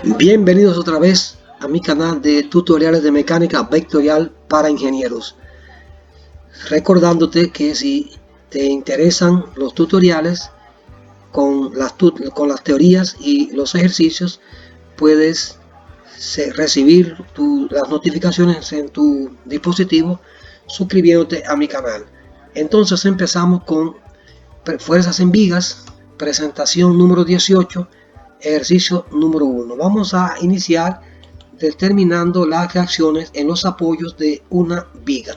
Bienvenidos otra vez a mi canal de tutoriales de mecánica vectorial para ingenieros. Recordándote que si te interesan los tutoriales con las teorías y los ejercicios, puedes recibir las notificaciones en tu dispositivo suscribiéndote a mi canal. Entonces empezamos con fuerzas en vigas, presentación número 18. Ejercicio número 1. Vamos a iniciar determinando las reacciones en los apoyos de una viga.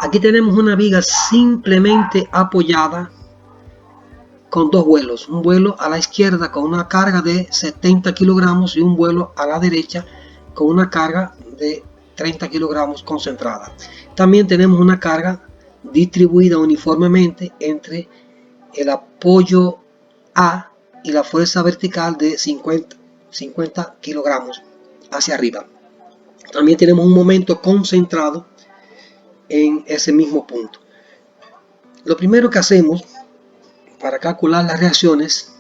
Aquí tenemos una viga simplemente apoyada con dos vuelos. Un vuelo a la izquierda con una carga de 70 kilogramos y un vuelo a la derecha con una carga de 30 kilogramos concentrada. También tenemos una carga distribuida uniformemente entre el apoyo A y la fuerza vertical de 50 kilogramos hacia arriba. También tenemos un momento concentrado en ese mismo punto. Lo primero que hacemos para calcular las reacciones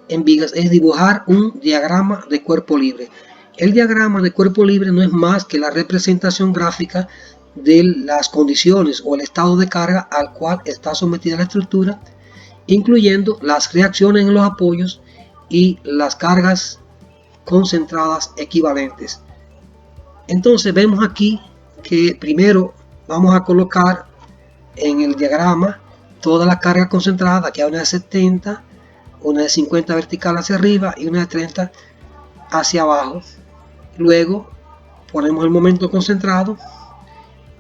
en vigas es dibujar un diagrama de cuerpo libre. El diagrama de cuerpo libre no es más que la representación gráfica de las condiciones o el estado de carga al cual está sometida la estructura, incluyendo las reacciones en los apoyos y las cargas concentradas equivalentes. Entonces vemos aquí que primero vamos a colocar en el diagrama todas las cargas concentradas. Aquí hay una de 70, una de 50 vertical hacia arriba y una de 30 hacia abajo. Luego ponemos el momento concentrado,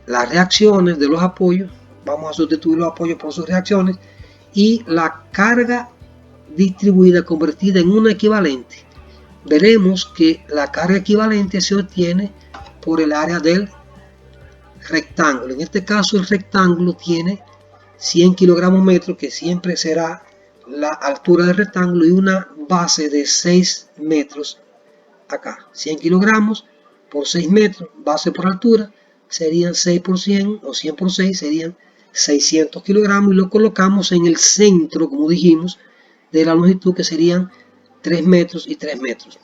las reacciones de los apoyos, vamos a sustituir los apoyos por sus reacciones, y la carga distribuida convertida en una equivalente. Veremos que la carga equivalente se obtiene por el área del rectángulo. En este caso el rectángulo tiene 100 kilogramos metros, que siempre será la altura del rectángulo, y una base de 6 metros acá. 100 kilogramos por 6 metros, base por altura, serían 6 por 100 o 100 por 6 serían 600 kilogramos, y lo colocamos en el centro, como dijimos, de la longitud, que serían 3 metros y 3 metros.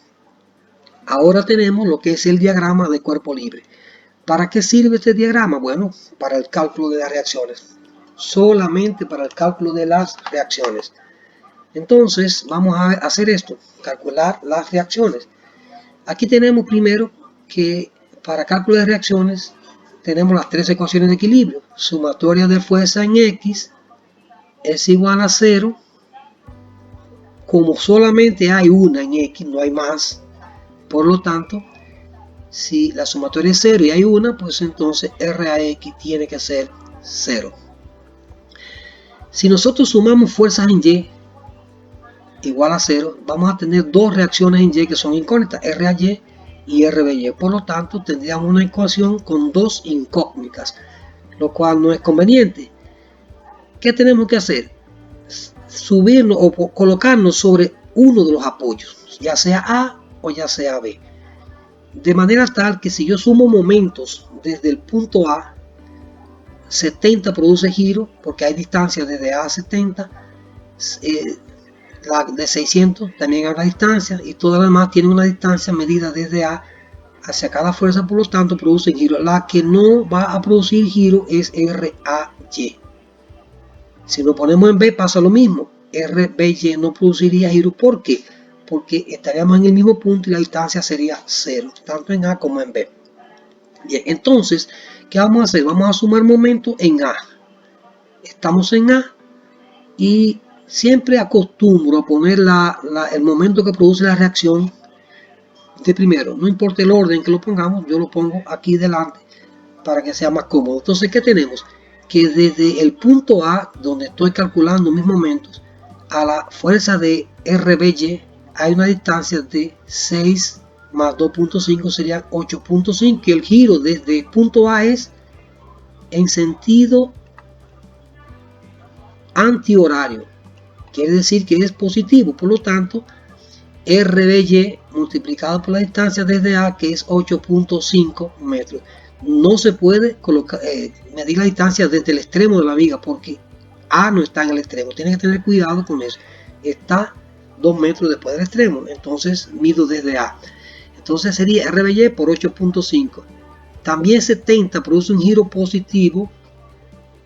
Ahora tenemos lo que es el diagrama de cuerpo libre. ¿Para qué sirve este diagrama? Bueno, para el cálculo de las reacciones. Solamente para el cálculo de las reacciones. Entonces vamos a hacer esto, calcular las reacciones. Aquí tenemos primero que para cálculo de reacciones tenemos las tres ecuaciones de equilibrio. Sumatoria de fuerza en X es igual a 0. Como solamente hay una en X, no hay más. Por lo tanto, si la sumatoria es 0 y hay una, pues entonces R a X tiene que ser 0. Si nosotros sumamos fuerzas en Y igual a 0, vamos a tener dos reacciones en Y que son incógnitas, R a Y y R b Y. Por lo tanto, tendríamos una ecuación con dos incógnitas, lo cual no es conveniente. ¿Qué tenemos que hacer? Subirnos o colocarnos sobre uno de los apoyos, ya sea A o ya sea B, de manera tal que si yo sumo momentos desde el punto A, 70 produce giro, porque hay distancia desde A a 70, la de 600 también hay una distancia, y todas las demás tienen una distancia medida desde A hacia cada fuerza, por lo tanto producen giro. La que no va a producir giro es RAY. Si lo ponemos en B pasa lo mismo, RBY no produciría giro. ¿Por qué? Porque estaríamos en el mismo punto y la distancia sería 0, tanto en A como en B. Bien, entonces, ¿qué vamos a hacer? Vamos a sumar momentos en A. Estamos en A y siempre acostumbro a poner el momento que produce la reacción de primero. No importa el orden que lo pongamos, yo lo pongo aquí delante para que sea más cómodo. Entonces, ¿qué tenemos? Que desde el punto A, donde estoy calculando mis momentos, a la fuerza de RBY hay una distancia de 6 más 2.5 serían 8.5, que el giro desde el punto A es en sentido antihorario, quiere decir que es positivo. Por lo tanto, RBY multiplicado por la distancia desde A, que es 8.5 metros. No se puede medir la distancia desde el extremo de la viga, porque A no está en el extremo. Tienen que tener cuidado con eso. Está 2 metros después del extremo. Entonces mido desde A. Entonces sería RBY por 8.5. También 70 produce un giro positivo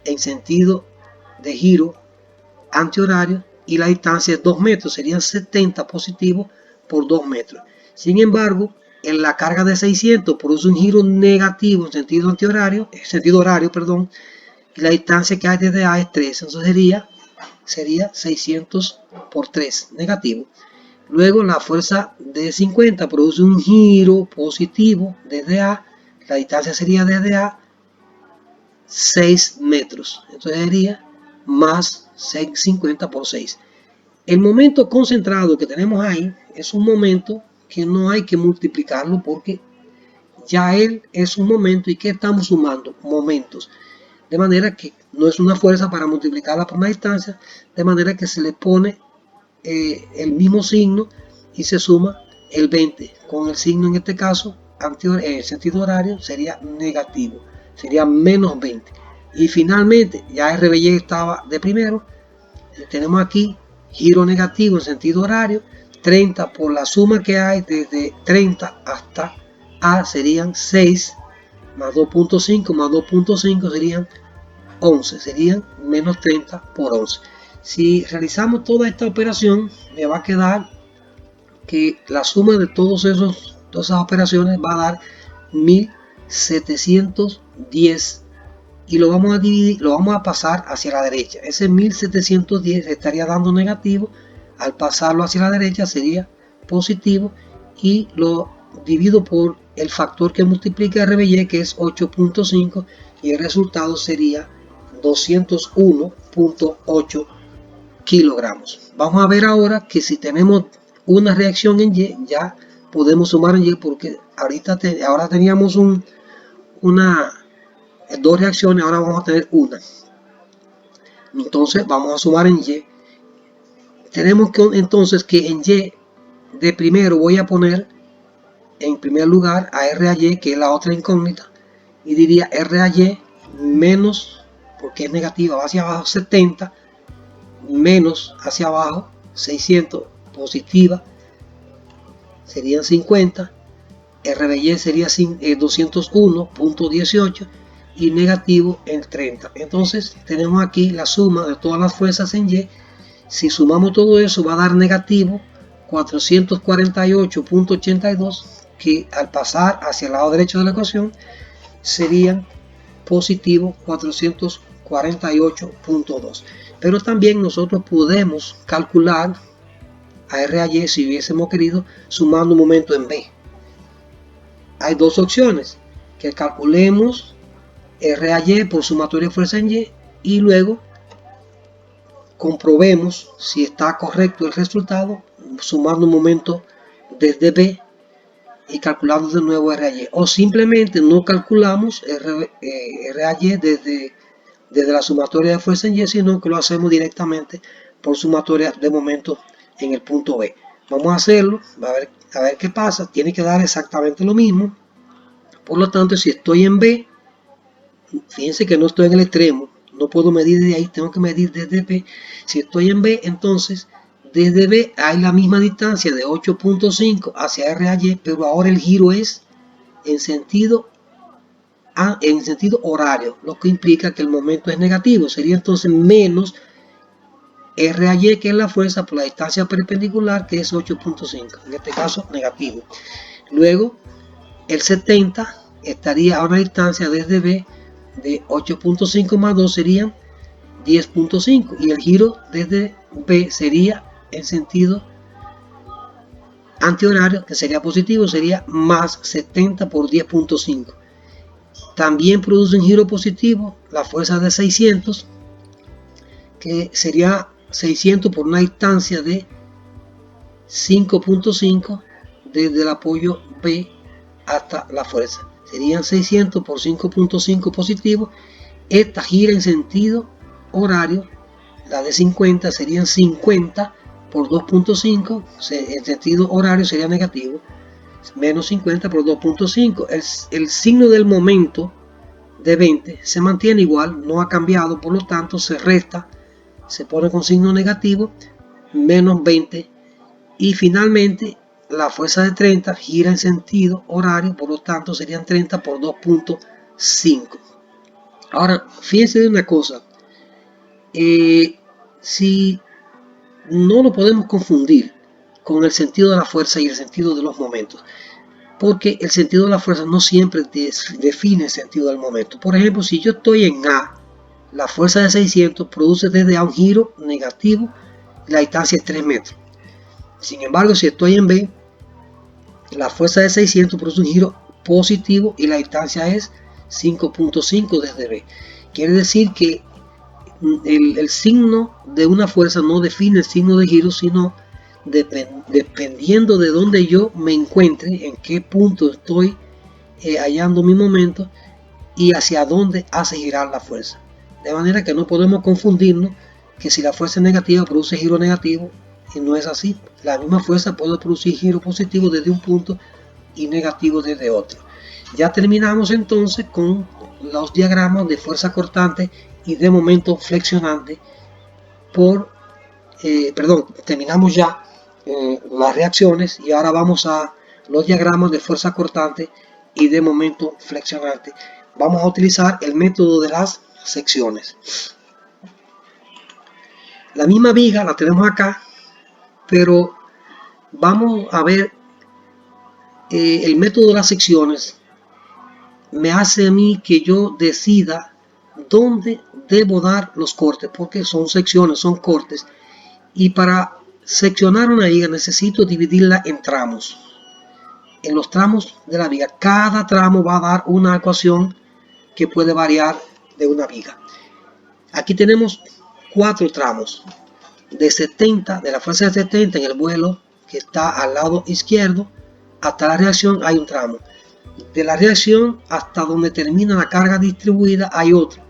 en sentido de giro antihorario y la distancia es 2 metros. Serían 70 positivo por 2 metros. Sin embargo, en la carga de 600 produce un giro negativo en sentido antihorario, y la distancia que hay desde A es 3. Entonces sería 600 por 3 negativo. Luego la fuerza de 50 produce un giro positivo desde A. La distancia sería desde A 6 metros. Entonces sería más 50 por 6. El momento concentrado que tenemos ahí es un momento que no hay que multiplicarlo porque ya él es un momento. ¿Y qué estamos sumando? Momentos. De manera que no es una fuerza para multiplicarla por una distancia, de manera que se le pone el mismo signo y se suma el 20 con el signo, en este caso en sentido horario sería negativo, sería menos 20. Y finalmente ya RBY estaba de primero, tenemos aquí giro negativo en sentido horario, 30 por la suma que hay desde 30 hasta A serían 6 más 2.5 más 2.5 serían 11, serían menos 30 por 11. Si realizamos toda esta operación, me va a quedar que la suma de todas esas operaciones va a dar 1710 y lo vamos a dividir, lo vamos a pasar hacia la derecha. Ese 1710 estaría dando negativo, al pasarlo hacia la derecha sería positivo y lo divido por el factor que multiplica RBY, que es 8.5, y el resultado sería 201.8 kilogramos. Vamos a ver ahora que si tenemos una reacción en Y, ya podemos sumar en Y, porque ahora teníamos dos reacciones, ahora vamos a tener una. Entonces vamos a sumar en Y. Tenemos entonces que en Y de primero voy a poner en primer lugar a R a Y, que es la otra incógnita, y diría R a Y menos, porque es negativa, va hacia abajo 70, menos hacia abajo 600, positiva serían 50, RBY sería 201.18 y negativo el 30. Entonces tenemos aquí la suma de todas las fuerzas en Y. Si sumamos todo eso va a dar negativo 448.82, que al pasar hacia el lado derecho de la ecuación serían positivo 448.2. Pero también nosotros podemos calcular a R a Y, si hubiésemos querido, sumando un momento en B. Hay dos opciones: que calculemos R a Y por sumatoria de fuerza en Y y luego comprobemos si está correcto el resultado sumando un momento desde B y calculando de nuevo R a Y, o simplemente no calculamos R a Y desde la sumatoria de fuerza en Y, sino que lo hacemos directamente por sumatoria de momento en el punto B. Vamos a hacerlo, a ver qué pasa. Tiene que dar exactamente lo mismo. Por lo tanto, si estoy en B, fíjense que no estoy en el extremo, no puedo medir desde ahí, tengo que medir desde B. Si estoy en B, entonces desde B hay la misma distancia de 8.5 hacia R a Y, pero ahora el giro es en sentido horario, lo que implica que el momento es negativo. Sería entonces menos R a Y, que es la fuerza, por la distancia perpendicular, que es 8.5, en este caso negativo. Luego el 70 estaría a una distancia desde B de 8.5 más 2 serían 10.5, y el giro desde B sería en sentido antihorario, que sería positivo, sería más 70 por 10.5. También produce un giro positivo la fuerza de 600, que sería 600 por una distancia de 5.5 desde el apoyo B hasta la fuerza. Serían 600 por 5.5 positivo. Esta gira en sentido horario, la de 50 serían 50 por 2.5, en sentido horario sería negativo, menos 50 por 2.5. El signo del momento de 20 se mantiene igual, no ha cambiado, por lo tanto se resta, se pone con signo negativo, menos 20, Y finalmente la fuerza de 30 gira en sentido horario, por lo tanto serían 30 por 2.5. Ahora, fíjense de una cosa, si no lo podemos confundir con el sentido de la fuerza y el sentido de los momentos, porque el sentido de la fuerza no siempre define el sentido del momento. Por ejemplo, si yo estoy en A, la fuerza de 600 produce desde A un giro negativo y la distancia es 3 metros. Sin embargo, si estoy en B, la fuerza de 600 produce un giro positivo y la distancia es 5.5 desde B. Quiere decir que el signo de una fuerza no define el signo de giro, sino dependiendo de dónde yo me encuentre, en qué punto estoy hallando mi momento y hacia dónde hace girar la fuerza. De manera que no podemos confundirnos que si la fuerza es negativa produce giro negativo, y no es así. La misma fuerza puede producir giro positivo desde un punto y negativo desde otro. Ya terminamos entonces con los diagramas de fuerza cortante y de momento flexionante terminamos ya las reacciones y ahora vamos a los diagramas de fuerza cortante y de momento flexionante. Vamos a utilizar el método de las secciones. La misma viga la tenemos acá, pero vamos a ver el método de las secciones me hace a mí que yo decida dónde debo dar los cortes, porque son secciones, son cortes, y para seccionar una viga necesito dividirla en tramos. En los tramos de la viga, cada tramo va a dar una ecuación que puede variar de una viga. Aquí tenemos 4 tramos de 70, de la fuerza de 70 en el vuelo que está al lado izquierdo hasta la reacción hay un tramo. De la reacción hasta donde termina la carga distribuida hay otro.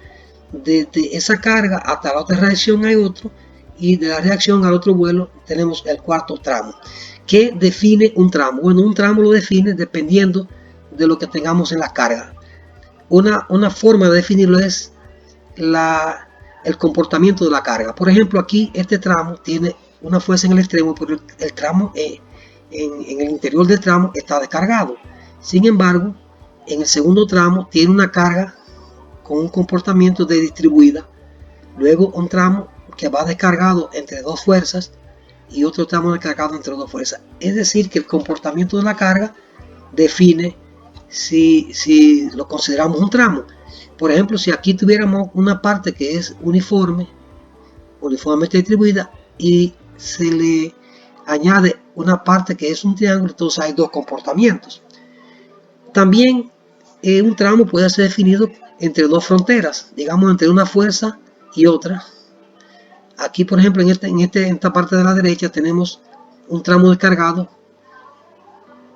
Desde esa carga hasta la otra reacción hay otro. Y de la reacción al otro vuelo tenemos el cuarto tramo. ¿Qué define un tramo? Bueno, un tramo lo define dependiendo de lo que tengamos en la carga. Una forma de definirlo es el comportamiento de la carga. Por ejemplo, aquí este tramo tiene una fuerza en el extremo, pero el tramo en el interior del tramo está descargado. Sin embargo, en el segundo tramo tiene una carga con un comportamiento de distribuida. Luego un tramo que va descargado entre dos fuerzas y otro tramo descargado entre dos fuerzas. Es decir, que el comportamiento de la carga define si lo consideramos un tramo. Por ejemplo, si aquí tuviéramos una parte que es uniformemente distribuida y se le añade una parte que es un triángulo, entonces hay dos comportamientos. También un tramo puede ser definido entre dos fronteras, digamos entre una fuerza y otra. Aquí, por ejemplo, en esta parte de la derecha tenemos un tramo descargado,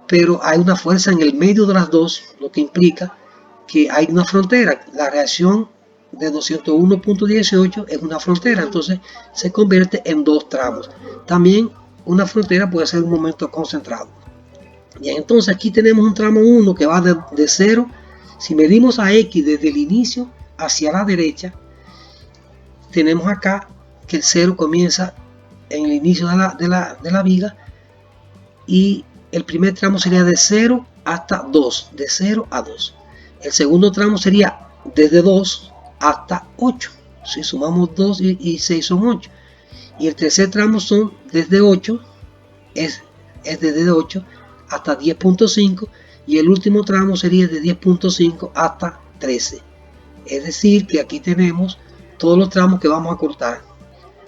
pero hay una fuerza en el medio de las dos, lo que implica que hay una frontera. La reacción de 201.18 es una frontera, entonces se convierte en dos tramos. También una frontera puede ser un momento concentrado. Bien, entonces aquí tenemos un tramo 1 que va de 0. Si medimos a X desde el inicio hacia la derecha, tenemos acá que el 0 comienza en el inicio de la viga y el primer tramo sería de 0 hasta 2, de 0 a 2. El segundo tramo sería desde 2 hasta 8. Si sumamos 2 y 6 son 8. Y el tercer tramo son desde 8, es desde 8 hasta 10.5 y el último tramo sería de 10.5 hasta 13. Es decir, que aquí tenemos todos los tramos que vamos a cortar.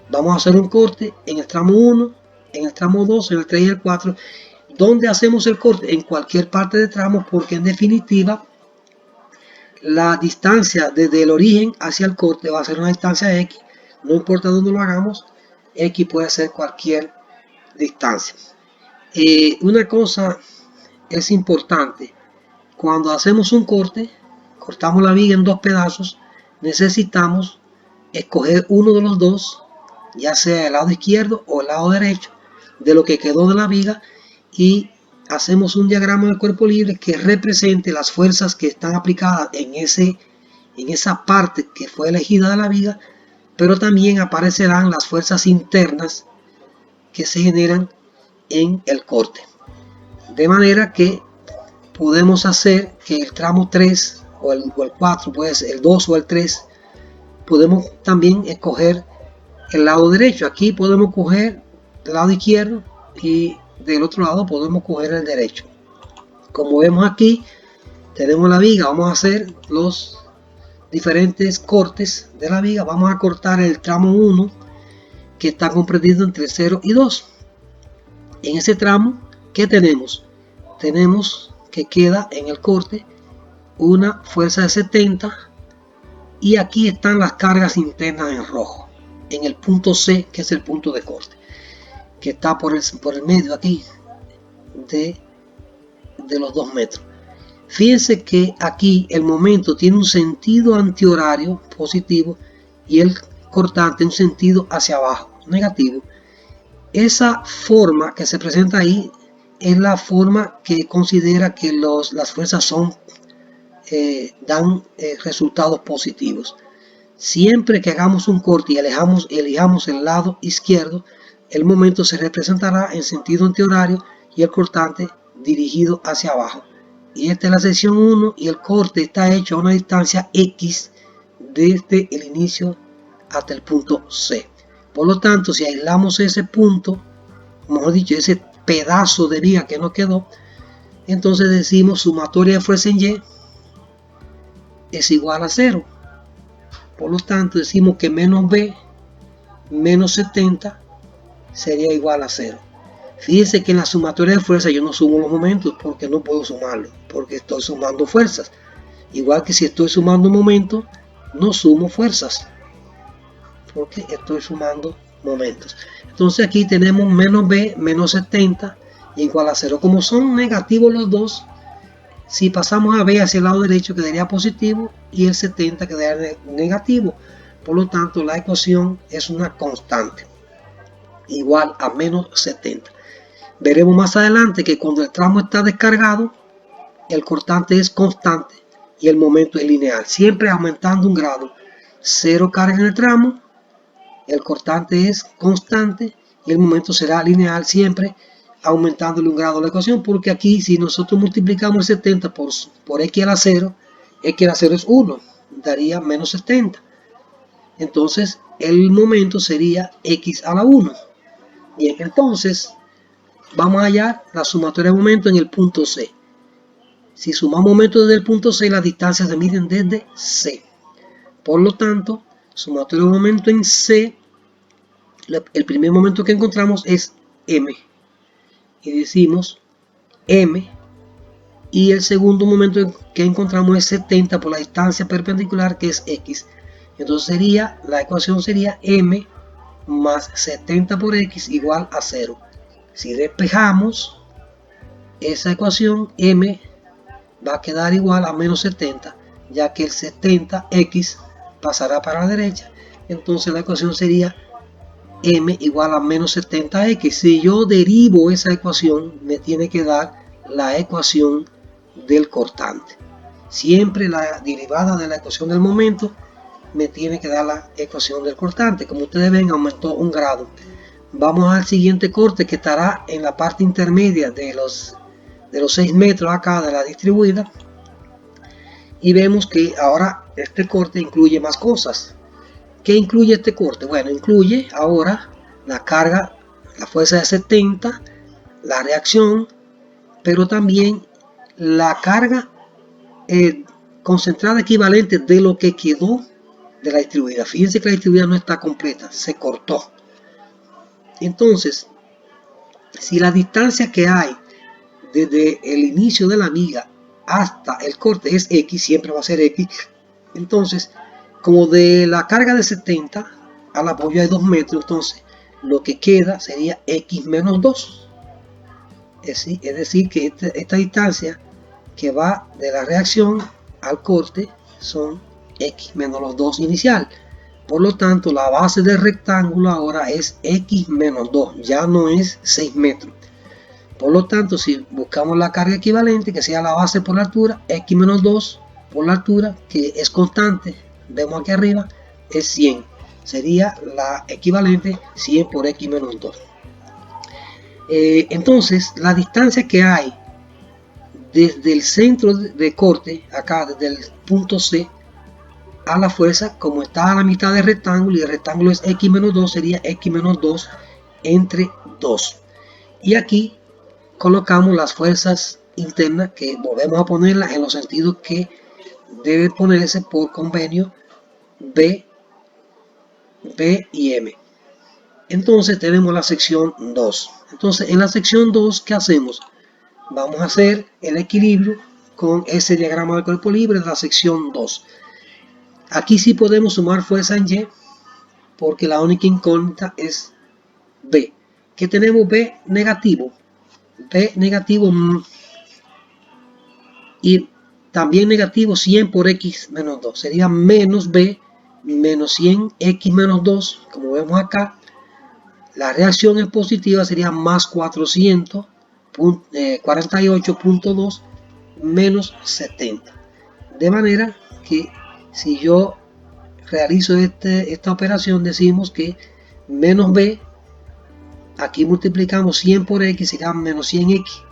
Vamos a hacer un corte en el tramo 1, en el tramo 2, en el 3 y el 4. ¿Dónde hacemos el corte? En cualquier parte de tramo, porque en definitiva la distancia desde el origen hacia el corte va a ser una distancia X. No importa dónde lo hagamos, X puede ser cualquier distancia. Una cosa es importante: cuando hacemos un corte, cortamos la viga en dos pedazos, necesitamos escoger uno de los dos, ya sea el lado izquierdo o el lado derecho de lo que quedó de la viga, y hacemos un diagrama del cuerpo libre que represente las fuerzas que están aplicadas en esa parte que fue elegida de la viga, pero también aparecerán las fuerzas internas que se generan en el corte. De manera que podemos hacer que el tramo 3 o el 4, pues el 2 o el 3, podemos también escoger el lado derecho. Aquí podemos coger el lado izquierdo y del otro lado podemos coger el derecho. Como vemos aquí, tenemos la viga. Vamos a hacer los diferentes cortes de la viga. Vamos a cortar el tramo 1, que está comprendido entre 0 y 2. En ese tramo, ¿qué tenemos? Tenemos que queda en el corte una fuerza de 70, y aquí están las cargas internas en rojo, en el punto C, que es el punto de corte, que está por el medio aquí de los 2 metros. Fíjense que aquí el momento tiene un sentido antihorario positivo y el cortante un sentido hacia abajo negativo. Esa forma que se presenta ahí es la forma que considera que las fuerzas dan resultados positivos. Siempre que hagamos un corte y elijamos el lado izquierdo, el momento se representará en sentido antihorario y el cortante dirigido hacia abajo. Y esta es la sección 1 y el corte está hecho a una distancia X desde el inicio hasta el punto C. Por lo tanto, si aislamos ese punto, mejor dicho, ese pedazo de viga que nos quedó, entonces decimos sumatoria de fuerza en Y es igual a 0. Por lo tanto, decimos que menos B menos 70 sería igual a 0. Fíjense que en la sumatoria de fuerzas yo no sumo los momentos porque no puedo sumarlo, porque estoy sumando fuerzas. Igual que si estoy sumando momentos, no sumo fuerzas, porque estoy sumando momentos. Entonces aquí tenemos menos B menos 70 igual a 0. Como son negativos los dos, si pasamos a B hacia el lado derecho quedaría positivo y el 70 quedaría negativo. Por lo tanto, la ecuación es una constante, igual a menos 70. Veremos más adelante que cuando el tramo está descargado, el cortante es constante y el momento es lineal, siempre aumentando un grado. 0 carga en el tramo, el cortante es constante y el momento será lineal, siempre aumentándole un grado a la ecuación, porque aquí si nosotros multiplicamos el 70 por x a la 0, x a la 0 es 1, daría menos 70. Entonces el momento sería x a la 1. Bien, entonces vamos a hallar la sumatoria de momento en el punto C. Si sumamos momentos desde el punto C, las distancias se miden desde C. Por lo tanto, sumatoria de momento en C, el primer momento que encontramos es M. Y decimos M. Y el segundo momento que encontramos es 70 por la distancia perpendicular, que es X. Entonces la ecuación sería M más 70 por X igual a 0. Si despejamos esa ecuación, M va a quedar igual a menos 70, ya que el 70x pasará para la derecha. Entonces la ecuación sería M igual a menos 70x. Si yo derivo esa ecuación, me tiene que dar la ecuación del cortante. Siempre la derivada de la ecuación del momento me tiene que dar la ecuación del cortante. Como ustedes ven, aumentó un grado. Vamos al siguiente corte, que estará en la parte intermedia de los 6 metros acá de la distribuida, y vemos que ahora este corte incluye más cosas. ¿Qué incluye este corte? Bueno, incluye ahora la carga, la fuerza de 70, la reacción, pero también la carga concentrada equivalente de lo que quedó de la distribuida. Fíjense que la distribuida no está completa, se cortó. Entonces, si la distancia que hay desde el inicio de la viga hasta el corte es X, siempre va a ser X, entonces, como de la carga de 70 al apoyo hay 2 metros, entonces lo que queda sería X menos 2. Es decir, que esta distancia que va de la reacción al corte son X menos los 2 inicial. Por lo tanto, la base del rectángulo ahora es X menos 2, ya no es 6 metros. Por lo tanto, si buscamos la carga equivalente, que sea la base por la altura, X menos 2 por la altura, que es constante, vemos aquí arriba, es 100. Sería la equivalente 100 por X menos 2. Entonces, la distancia que hay desde el centro de corte, acá desde el punto C, a la fuerza, como está a la mitad del rectángulo y el rectángulo es x menos 2, sería x menos 2 entre 2. Y aquí colocamos las fuerzas internas que volvemos a ponerlas en los sentidos que debe ponerse por convenio B y M. Entonces tenemos la sección 2. Entonces en la sección 2, ¿qué hacemos? Vamos a hacer el equilibrio con ese diagrama del cuerpo libre de la sección 2. Aquí sí podemos sumar fuerza en Y, porque la única incógnita es B. ¿Qué tenemos? B negativo. B negativo y también negativo 100 por x menos 2. Sería menos B menos 100 x menos 2. Como vemos acá, la reacción es positiva, sería más 448.2 menos 70. De manera que si yo realizo esta operación, decimos que menos B, aquí multiplicamos 100 por x, será menos 100x,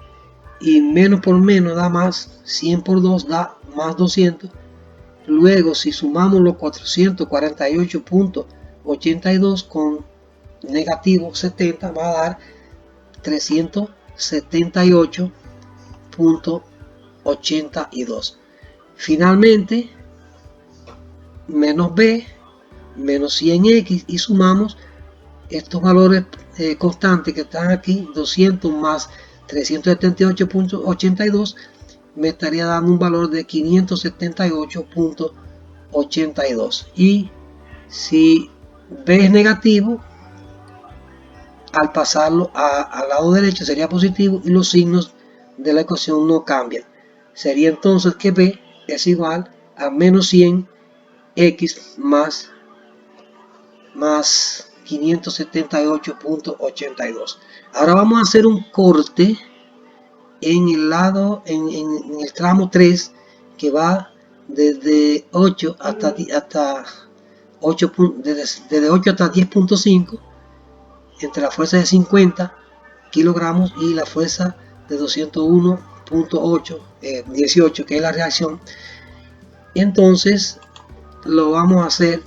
y menos por menos da más, 100 por 2 da más 200. Luego, si sumamos los 448.82 con negativo 70, va a dar 378.82. Finalmente, menos B, menos 100x, y sumamos estos valores constantes que están aquí, 200 más 378.82, me estaría dando un valor de 578.82. Y si B es negativo, al pasarlo al lado derecho sería positivo y los signos de la ecuación no cambian. Sería entonces que B es igual a menos 100x más 578.82. Ahora vamos a hacer un corte en el lado, en el tramo 3, que va desde 8 hasta 8, desde 8 hasta 10.5, entre la fuerza de 50 kilogramos y la fuerza de 201.8, 18, que es la reacción. Entonces lo vamos a hacer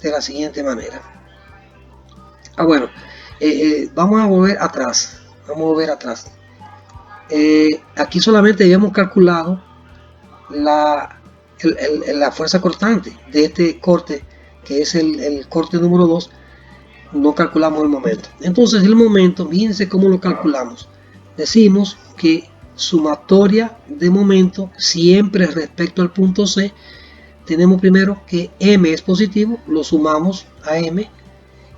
de la siguiente manera. Bueno, vamos a volver atrás. Aquí solamente habíamos calculado la fuerza cortante de este corte, que es el corte número 2. No calculamos el momento. Entonces el momento, fíjense cómo lo calculamos. Decimos que sumatoria de momento siempre respecto al punto C. Tenemos primero que M es positivo, lo sumamos a M,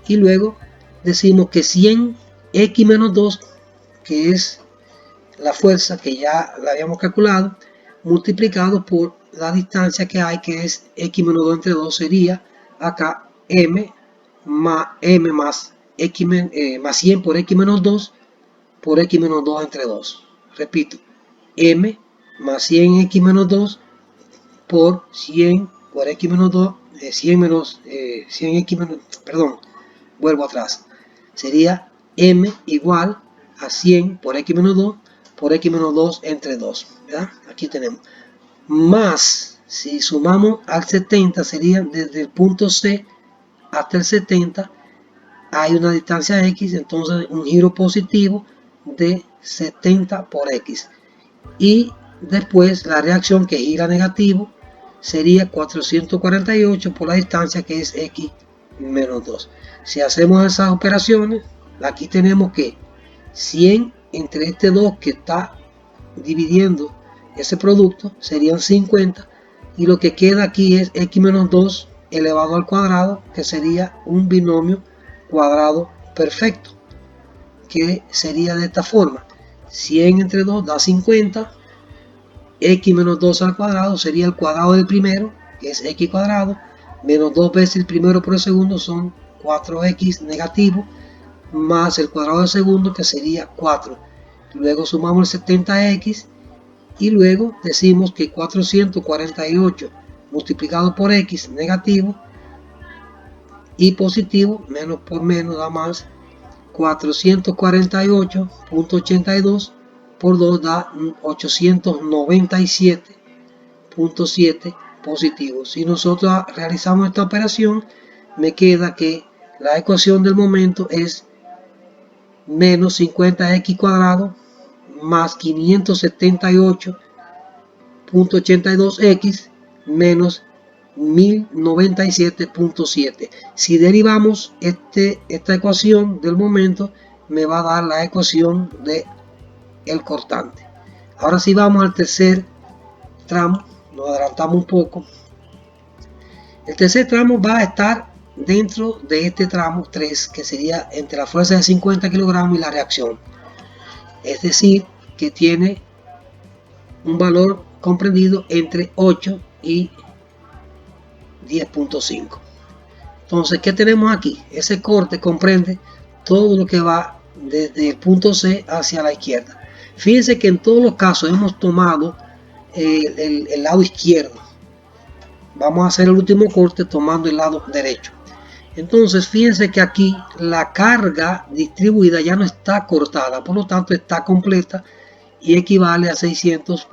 y luego decimos que 100x menos 2, que es la fuerza que ya la habíamos calculado, multiplicado por la distancia que hay, que es x menos 2 entre 2, sería acá M más x más 100 por x menos 2 por x menos 2 entre 2. Repito, M más 100x menos 2 por 100 por x menos 2, 100 menos 100x menos, perdón, vuelvo atrás, sería M igual a 100 por x menos 2 por x menos 2 entre 2, ¿verdad? Aquí tenemos, más, si sumamos al 70, sería desde el punto C hasta el 70, hay una distancia x, entonces un giro positivo de 70 por x, y después la reacción que gira negativo sería 448 por la distancia, que es x menos 2. Si hacemos esas operaciones, aquí tenemos que 100 entre este 2 que está dividiendo ese producto serían 50, y lo que queda aquí es x menos 2 elevado al cuadrado, que sería un binomio cuadrado perfecto, que sería de esta forma: 100 entre 2 da 50, x menos 2 al cuadrado sería el cuadrado del primero, que es x cuadrado, menos 2 veces el primero por el segundo, son 4x negativo, más el cuadrado del segundo, que sería 4. Luego sumamos el 70x, y luego decimos que 448 multiplicado por x negativo y positivo, menos por menos da más, 448.82 por 2 da 897.7 positivo. Si nosotros realizamos esta operación, me queda que la ecuación del momento es menos 50x cuadrado más 578.82x menos 1097.7. Si derivamos esta ecuación del momento, me va a dar la ecuación de el cortante. Ahora sí vamos al tercer tramo, nos adelantamos un poco. El tercer tramo va a estar dentro de este tramo 3, que sería entre la fuerza de 50 kilogramos y la reacción. Es decir, que tiene un valor comprendido entre 8 y 10.5. Entonces, ¿qué tenemos aquí? Ese corte comprende todo lo que va desde el punto C hacia la izquierda. Fíjense que en todos los casos hemos tomado el lado izquierdo. Vamos a hacer el último corte tomando el lado derecho. Entonces, fíjense que aquí la carga distribuida ya no está cortada, por lo tanto está completa y equivale a 600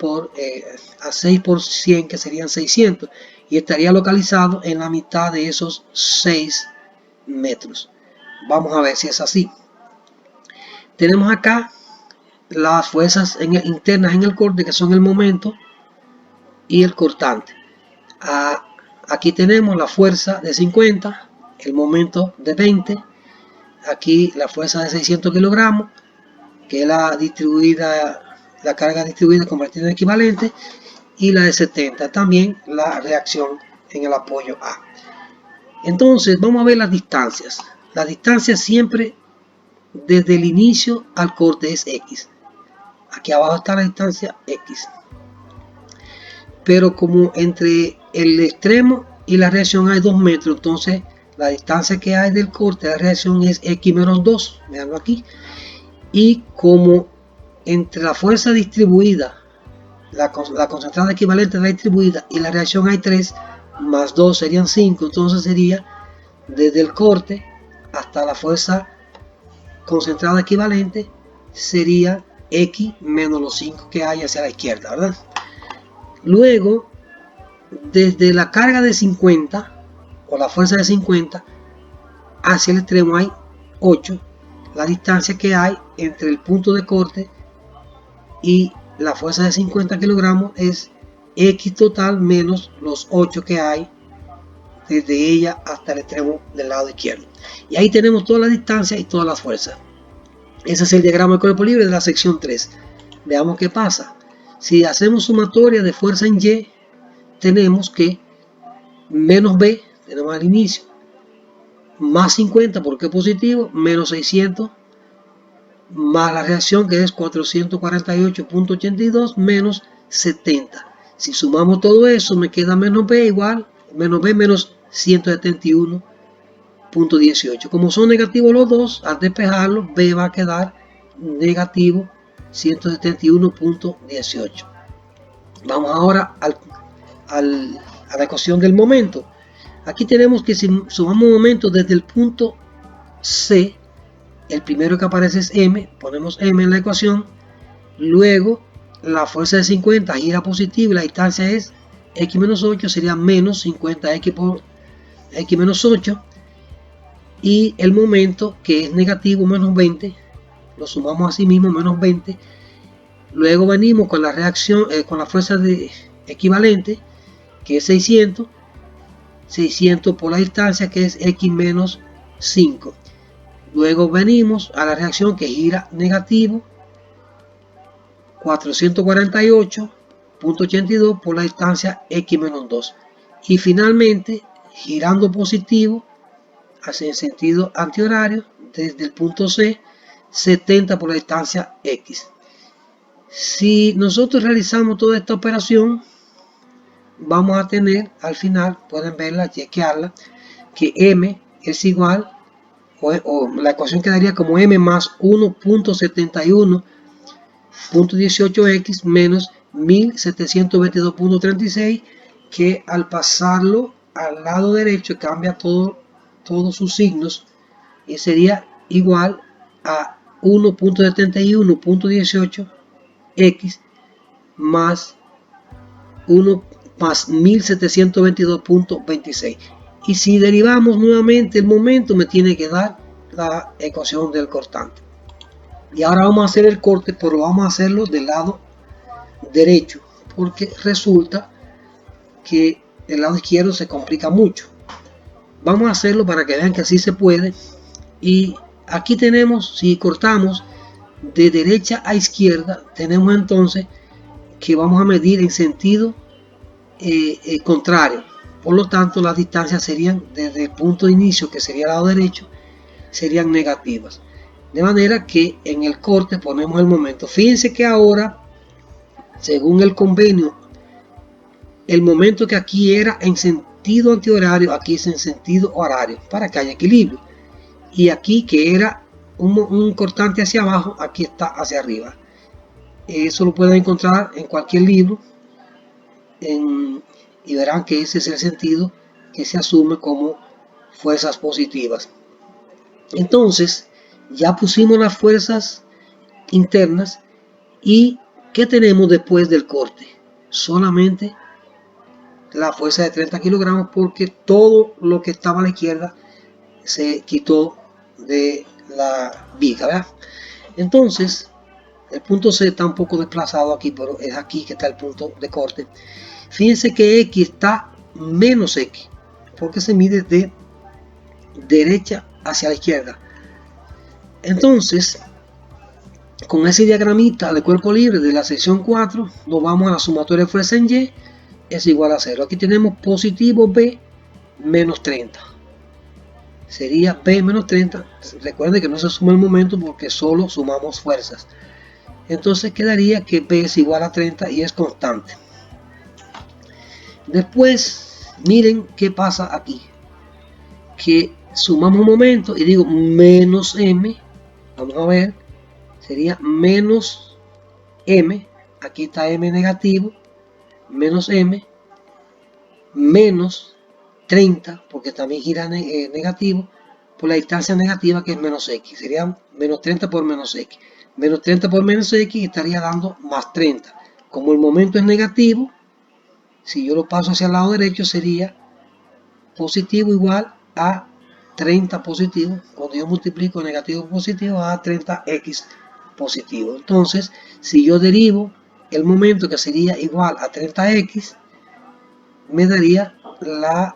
a 6 por 100, que serían 600, y estaría localizado en la mitad de esos 6 metros. Vamos a ver si es así. Tenemos acá las fuerzas internas en el corte, que son el momento y el cortante. Aquí tenemos la fuerza de 50, el momento de 20, aquí la fuerza de 600 kilogramos, que es la carga distribuida convertida en equivalente, y la de 70, también la reacción en el apoyo A. Entonces vamos a ver las distancias. La distancia siempre desde el inicio al corte es X. Aquí abajo está la distancia X. Pero como entre el extremo y la reacción hay 2 metros, entonces la distancia que hay del corte de la reacción es X menos 2. Veanlo aquí. Y como entre la fuerza distribuida, la concentrada equivalente a la distribuida y la reacción hay 3, más 2 serían 5, entonces sería desde el corte hasta la fuerza concentrada equivalente sería X menos los 5 que hay hacia la izquierda, ¿verdad? Luego, desde la carga de 50 o la fuerza de 50 hacia el extremo hay 8, la distancia que hay entre el punto de corte y la fuerza de 50 kilogramos es X total menos los 8 que hay desde ella hasta el extremo del lado izquierdo. Y ahí tenemos toda la distancia y todas las fuerzas. Ese es el diagrama del cuerpo libre de la sección 3. Veamos qué pasa. Si hacemos sumatoria de fuerza en Y, tenemos que menos B, tenemos al inicio, más 50 porque es positivo, menos 600, más la reacción que es 448.82 menos 70. Si sumamos todo eso, me queda menos B igual, menos B menos 171.18. Como son negativos los dos, al despejarlo, B va a quedar negativo 171.18. Vamos ahora a la ecuación del momento. Aquí tenemos que si sumamos momento desde el punto C, el primero que aparece es M, ponemos M en la ecuación, luego la fuerza de 50 gira positivo y la distancia es X menos 8, sería menos 50X por X menos 8, y el momento que es negativo menos 20, lo sumamos así mismo, menos 20, luego venimos con la reacción, con la fuerza equivalente, que es 600 por la distancia que es X menos 5. Luego venimos a la reacción que gira negativo, 448.82 por la distancia X menos 2. Y finalmente, girando positivo, hacia el sentido antihorario, desde el punto C, 70 por la distancia X. Si nosotros realizamos toda esta operación, vamos a tener al final, pueden verla, chequearla, que M es igual, o la ecuación quedaría como M más 1.71.18x menos 1722.36, que al pasarlo al lado derecho cambia todos sus signos y sería igual a 1.71.18x más 1722.26. Y si derivamos nuevamente el momento, me tiene que dar la ecuación del cortante. Y ahora vamos a hacer el corte, pero vamos a hacerlo del lado derecho, porque resulta que el lado izquierdo se complica mucho. Vamos a hacerlo para que vean que así se puede. Y aquí tenemos, si cortamos de derecha a izquierda, tenemos entonces que vamos a medir en sentido contrario. Por lo tanto, las distancias serían desde el punto de inicio, que sería el lado derecho, serían negativas. De manera que en el corte ponemos el momento. Fíjense que ahora, según el convenio, el momento que aquí era en sentido antihorario, aquí es en sentido horario, para que haya equilibrio. Y aquí, que era un cortante hacia abajo, aquí está hacia arriba. Eso lo pueden encontrar en cualquier libro y verán que ese es el sentido que se asume como fuerzas positivas. Entonces, ya pusimos las fuerzas internas. ¿Y qué tenemos después del corte? Solamente la fuerza de 30 kilogramos, porque todo lo que estaba a la izquierda se quitó de la viga, ¿verdad? Entonces, el punto C está un poco desplazado aquí, pero es aquí que está el punto de corte. Fíjense que X está menos X, porque se mide de derecha hacia la izquierda. Entonces, con ese diagramita de cuerpo libre de la sección 4, nos vamos a la sumatoria de fuerza en Y, es igual a 0. Aquí tenemos positivo B menos 30. Sería B menos 30. Recuerden que no se suma el momento porque solo sumamos fuerzas. Entonces quedaría que B es igual a 30 y es constante. Después, miren qué pasa aquí. Que sumamos un momento y digo menos M. Vamos a ver. Sería menos M. Aquí está M negativo. Menos M. Menos 30, porque también gira negativo, por la distancia negativa, que es menos X. Sería menos 30 por menos X. Menos 30 por menos X estaría dando más 30. Como el momento es negativo, si yo lo paso hacia el lado derecho, sería positivo igual a 30 positivo. Cuando yo multiplico negativo por positivo, a 30x positivo. Entonces, si yo derivo el momento, que sería igual a 30x, me daría la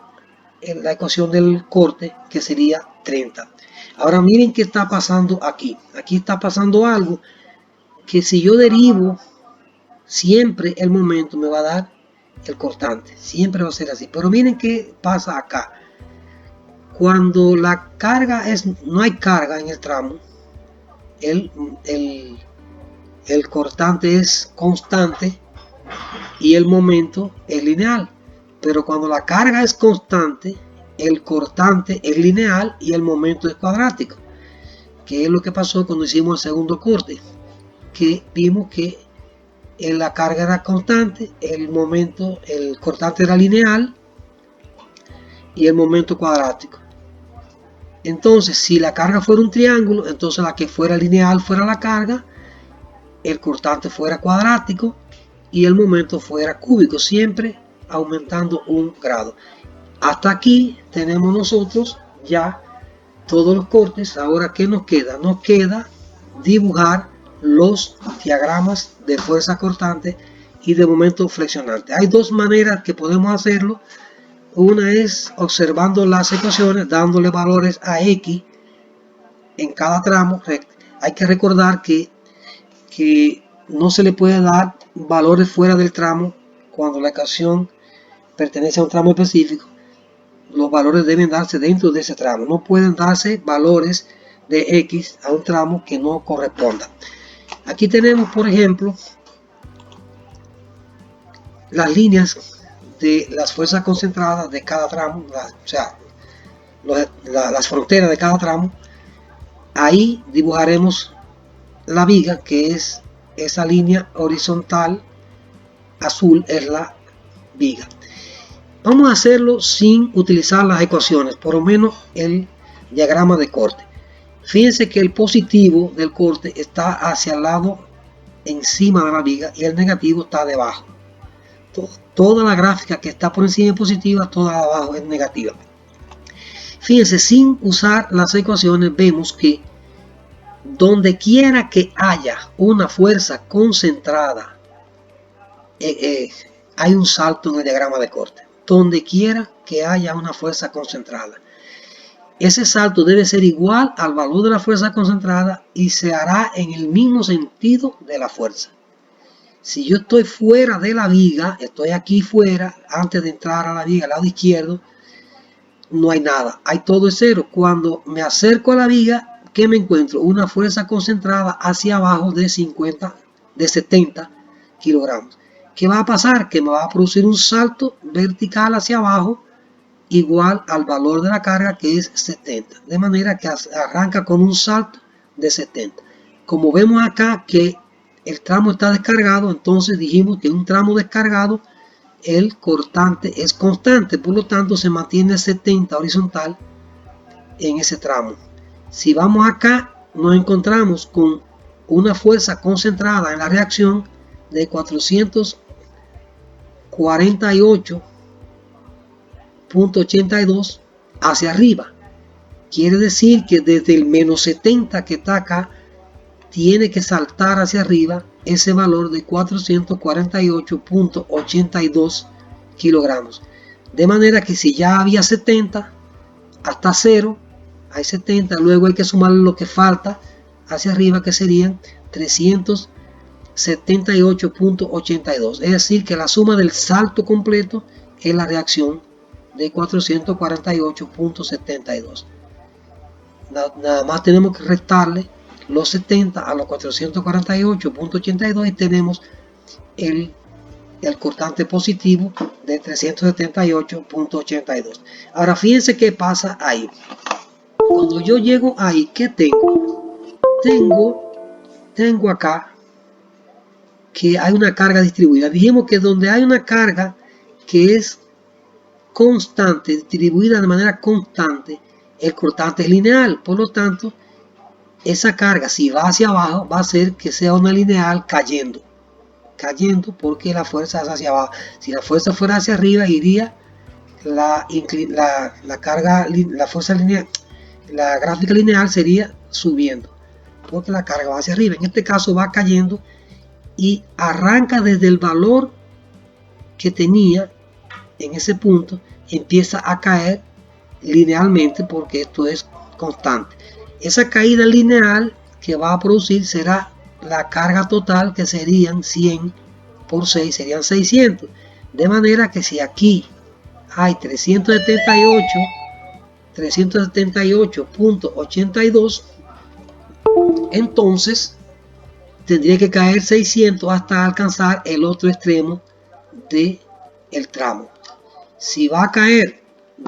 ecuación del corte, que sería 30. Ahora miren qué está pasando aquí. Aquí está pasando algo que, si yo derivo siempre el momento, me va a dar el cortante. Siempre va a ser así. Pero miren qué pasa acá. Cuando la carga no hay carga en el tramo, el cortante es constante y el momento es lineal. Pero cuando la carga es constante, el cortante es lineal y el momento es cuadrático. Que es lo que pasó cuando hicimos el segundo corte, que vimos que la carga era constante, el cortante era lineal y el momento cuadrático. Entonces, si la carga fuera un triángulo, entonces la que fuera lineal fuera la carga, el cortante fuera cuadrático y el momento fuera cúbico, siempre aumentando un grado. Hasta aquí tenemos nosotros ya todos los cortes. Ahora, ¿qué nos queda? Nos queda dibujar los diagramas de fuerza cortante y de momento flexionante. Hay dos maneras que podemos hacerlo. Una es observando las ecuaciones, dándole valores a X en cada tramo. Hay que recordar que no se le puede dar valores fuera del tramo cuando la ecuación pertenece a un tramo específico. Los valores deben darse dentro de ese tramo. No pueden darse valores de X a un tramo que no corresponda. Aquí tenemos, por ejemplo, las líneas de las fuerzas concentradas de cada tramo, las fronteras de cada tramo. Ahí dibujaremos la viga, que es esa línea horizontal azul, es la viga. Vamos a hacerlo sin utilizar las ecuaciones, por lo menos el diagrama de corte. Fíjense que el positivo del corte está hacia el lado encima de la viga y el negativo está debajo. Toda la gráfica que está por encima es positiva, toda la de abajo es negativa. Fíjense, sin usar las ecuaciones vemos que donde quiera que haya una fuerza concentrada, hay un salto en el diagrama de corte. Donde quiera que haya una fuerza concentrada, ese salto debe ser igual al valor de la fuerza concentrada y se hará en el mismo sentido de la fuerza. Si yo estoy fuera de la viga, estoy aquí fuera, antes de entrar a la viga, al lado izquierdo, no hay nada, hay todo es cero. Cuando me acerco a la viga, ¿qué me encuentro? Una fuerza concentrada hacia abajo de 70 kilogramos. ¿Qué va a pasar? Que me va a producir un salto vertical hacia abajo igual al valor de la carga, que es 70. De manera que arranca con un salto de 70. Como vemos acá que el tramo está descargado, entonces dijimos que un tramo descargado, el cortante es constante, por lo tanto se mantiene 70 horizontal en ese tramo. Si vamos acá, nos encontramos con una fuerza concentrada en la reacción de 448.82 hacia arriba. Quiere decir que desde el menos 70 que está acá, tiene que saltar hacia arriba ese valor de 448.82 kilogramos. De manera que si ya había 70, hasta 0 hay 70, luego hay que sumar lo que falta hacia arriba, que serían 378.82. Es decir, que la suma del salto completo es la reacción de 448.72. Nada más tenemos que restarle los 70 a los 448.82 y tenemos el cortante positivo de 378.82. Ahora fíjense qué pasa ahí. Cuando yo llego ahí, ¿qué tengo? Tengo acá que hay una carga distribuida. Dijimos que donde hay una carga que es constante, distribuida de manera constante, el cortante es lineal. Por lo tanto, esa carga, si va hacia abajo, va a hacer que sea una lineal cayendo porque la fuerza es hacia abajo. Si la fuerza fuera hacia arriba, iría la carga, la fuerza lineal, la gráfica lineal sería subiendo, porque la carga va hacia arriba. En este caso va cayendo y arranca desde el valor que tenía en ese punto, empieza a caer linealmente porque esto es constante. Esa caída lineal que va a producir será la carga total, que serían 100 por 6, serían 600. De manera que si aquí hay 378.82, entonces tendría que caer 600 hasta alcanzar el otro extremo del tramo. Si va a caer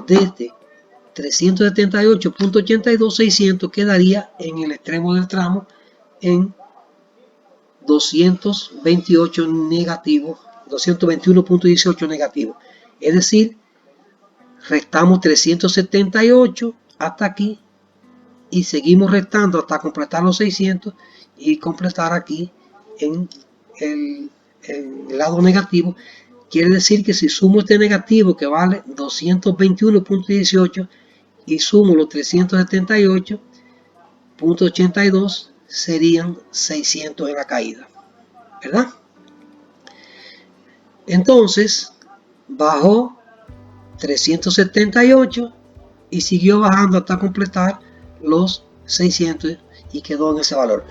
desde 378.82, 600 quedaría en el extremo del tramo en 228 negativo, 221.18 negativo. Es decir, restamos 378 hasta aquí y seguimos restando hasta completar los 600 y completar aquí en el lado negativo. Quiere decir que si sumo este negativo, que vale 221.18, y sumo los 378.82, serían 600 en la caída, ¿verdad? Entonces bajó 378 y siguió bajando hasta completar los 600 y quedó en ese valor.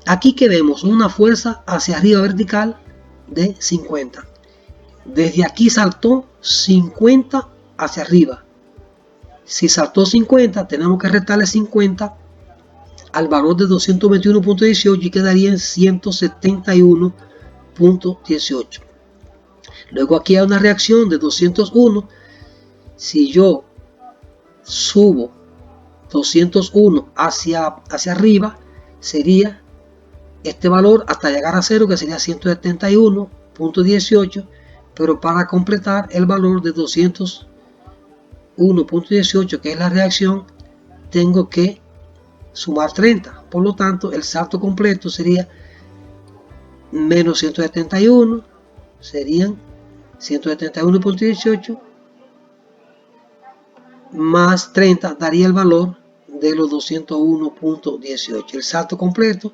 Aquí que vemos una fuerza hacia arriba vertical de 50. Desde aquí saltó 50 hacia arriba. Si saltó 50, tenemos que restarle 50 al valor de 221.18 y quedaría en 171.18. Luego aquí hay una reacción de 201. Si yo subo 201 hacia arriba, sería este valor hasta llegar a 0, que sería 171.18, pero para completar el valor de 201.18, que es la reacción, tengo que sumar 30. Por lo tanto, el salto completo sería menos 171, serían 171.18 más 30 daría el valor de los 201.18, el salto completo,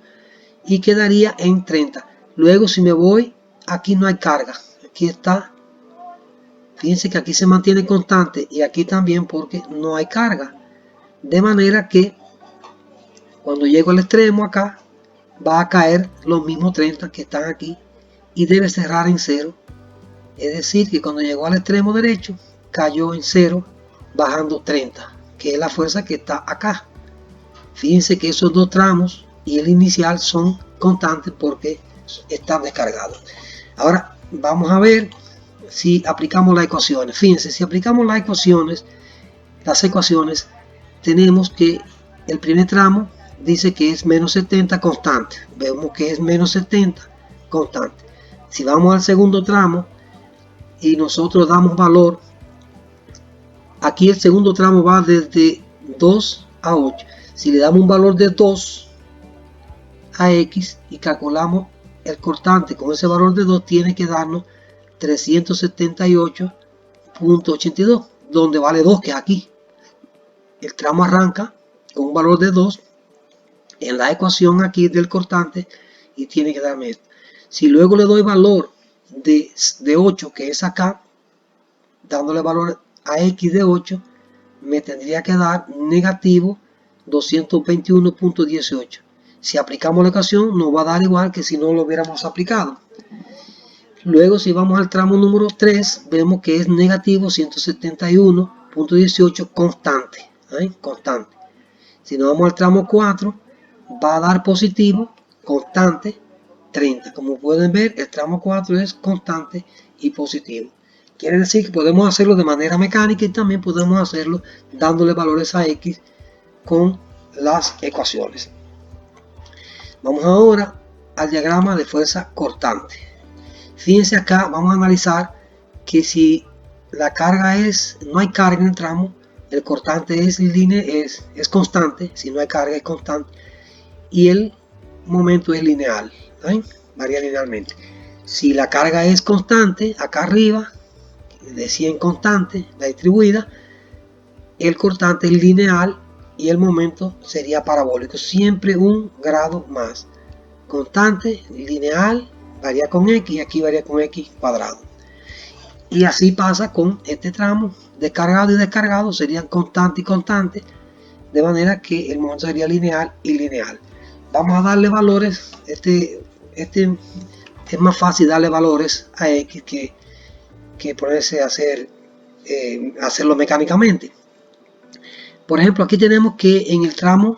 y quedaría en 30. Luego si me voy, aquí no hay carga, aquí está, fíjense que aquí se mantiene constante y aquí también porque no hay carga, de manera que cuando llego al extremo acá va a caer los mismos 30 que están aquí y debe cerrar en 0, es decir que cuando llegó al extremo derecho cayó en 0 bajando 30, que es la fuerza que está acá. Fíjense que esos dos tramos y el inicial son constantes porque están descargados. Ahora vamos a ver si aplicamos las ecuaciones. Fíjense, si aplicamos las ecuaciones, tenemos que el primer tramo dice que es menos 70 constante. Vemos que es menos 70 constante. Si vamos al segundo tramo y nosotros damos valor, aquí el segundo tramo va desde 2 a 8. Si le damos un valor de 2 a x y calculamos el cortante con ese valor de 2, tiene que darnos 378.82, donde vale 2, que es aquí. El tramo arranca con un valor de 2 en la ecuación aquí del cortante y tiene que darme esto. Si luego le doy valor de 8, que es acá, dándole valor a x de 8, me tendría que dar negativo 221.18. Si aplicamos la ecuación nos va a dar igual que si no lo hubiéramos aplicado. Luego si vamos al tramo número 3, vemos que es negativo 171.18 constante, constante. Si nos vamos al tramo 4, va a dar positivo constante 30. Como pueden ver, el tramo 4 es constante y positivo. Quiere decir que podemos hacerlo de manera mecánica y también podemos hacerlo dándole valores a x con las ecuaciones. Vamos ahora al diagrama de fuerza cortante. Fíjense acá, vamos a analizar que si la carga no hay carga en el tramo, el cortante es constante, si no hay carga es constante, y el momento es lineal, varía linealmente. Si la carga es constante, acá arriba, de 100 constante, la distribuida, el cortante es lineal y el momento sería parabólico, siempre un grado más. Constante, lineal, varía con x y aquí varía con x cuadrado. Y así pasa con este tramo, descargado y descargado serían constante y constante, de manera que el momento sería lineal y lineal. Vamos a darle valores, este es más fácil darle valores a x que ponerse a hacerlo mecánicamente. Por ejemplo, aquí tenemos que en el tramo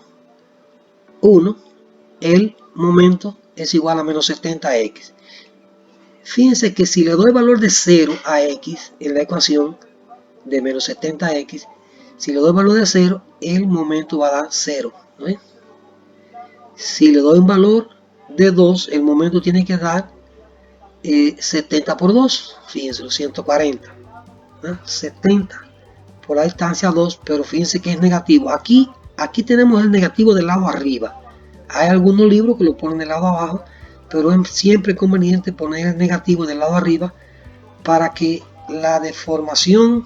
1 el momento es igual a menos 70x. Fíjense que si le doy valor de 0 a x en la ecuación de menos 70x, si le doy valor de 0, el momento va a dar 0, ¿no? Si le doy un valor de 2, el momento tiene que dar 70 por 2, fíjense, los 140, ¿no? 70 por la distancia 2, pero fíjense que es negativo. Aquí tenemos el negativo del lado arriba. Hay algunos libros que lo ponen del lado abajo, pero es siempre conveniente poner el negativo del lado arriba para que la deformación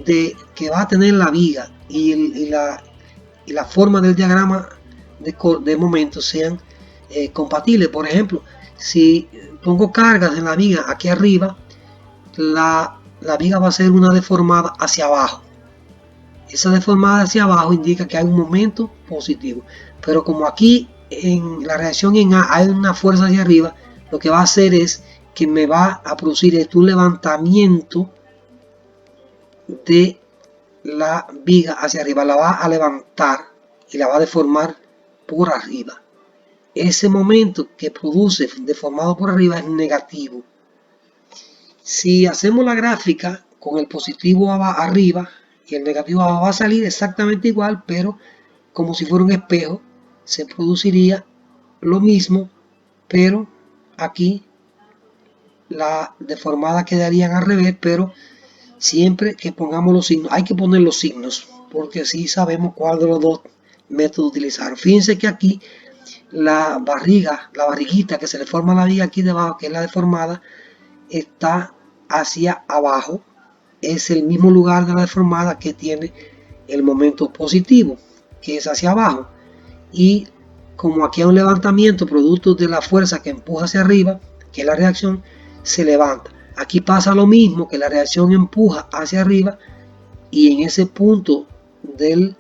que va a tener la viga y la forma del diagrama de momento sean compatibles. Por ejemplo, si pongo cargas en la viga aquí arriba, la viga va a ser una deformada hacia abajo. Esa deformada hacia abajo indica que hay un momento positivo, pero como aquí en la reacción en A hay una fuerza hacia arriba, lo que va a hacer es que me va a producir un levantamiento de la viga hacia arriba, la va a levantar y la va a deformar por arriba. Ese momento que produce deformado por arriba es negativo. Si hacemos la gráfica con el positivo arriba y el negativo abajo, va a salir exactamente igual, pero como si fuera un espejo, se produciría lo mismo, pero aquí la deformada quedarían al revés, pero siempre que pongamos los signos, hay que poner los signos, porque así sabemos cuál de los dos método utilizar. Fíjense que aquí la barriguita que se le forma a la viga aquí debajo, que es la deformada, está hacia abajo. Es el mismo lugar de la deformada que tiene el momento positivo, que es hacia abajo. Y como aquí hay un levantamiento producto de la fuerza que empuja hacia arriba, que es la reacción, se levanta. Aquí pasa lo mismo, que la reacción empuja hacia arriba y en ese punto del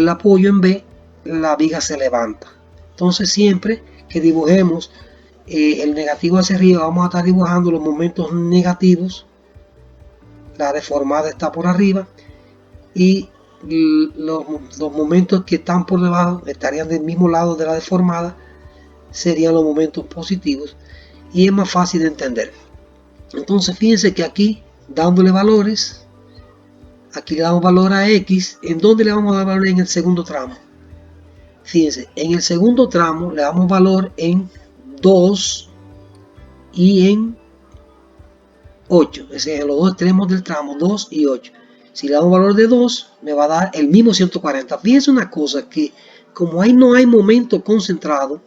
apoyo en B, la viga se levanta. Entonces siempre que dibujemos el negativo hacia arriba, vamos a estar dibujando los momentos negativos. La deformada está por arriba y los momentos que están por debajo estarían del mismo lado de la deformada, serían los momentos positivos y es más fácil de entender. Entonces fíjense que aquí dándole valores, aquí le damos valor a X. ¿En dónde le vamos a dar valor? En el segundo tramo. Fíjense, en el segundo tramo le damos valor en 2 y en 8, es decir, en los dos extremos del tramo, 2 y 8. Si le damos valor de 2, me va a dar el mismo 140. Fíjense una cosa, que como ahí no hay momento concentrado,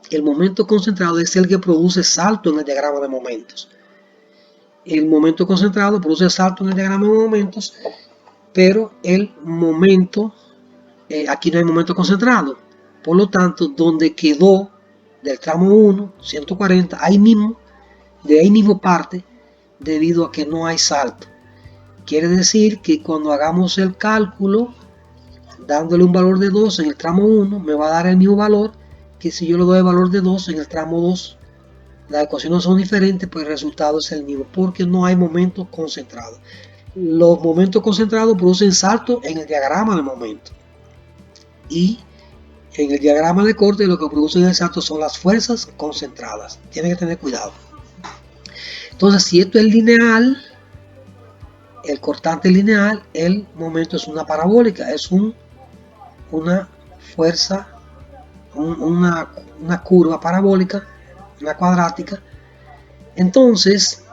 el momento concentrado es el que produce salto en el diagrama de momentos. El momento concentrado produce salto en el diagrama de momentos, pero el momento, aquí no hay momento concentrado. Por lo tanto, donde quedó del tramo 1, 140, ahí mismo, de ahí mismo parte, debido a que no hay salto. Quiere decir que cuando hagamos el cálculo, dándole un valor de 2 en el tramo 1, me va a dar el mismo valor que si yo le doy el valor de 2 en el tramo 2. Las ecuaciones son diferentes, pero el resultado es el mismo, porque no hay momentos concentrados. Los momentos concentrados producen salto en el diagrama de momento. Y en el diagrama de corte lo que producen el salto son las fuerzas concentradas. Tienen que tener cuidado. Entonces, si esto es lineal, el cortante lineal, el momento es una parabólica, es una fuerza, una curva parabólica, una cuadrática. Entonces,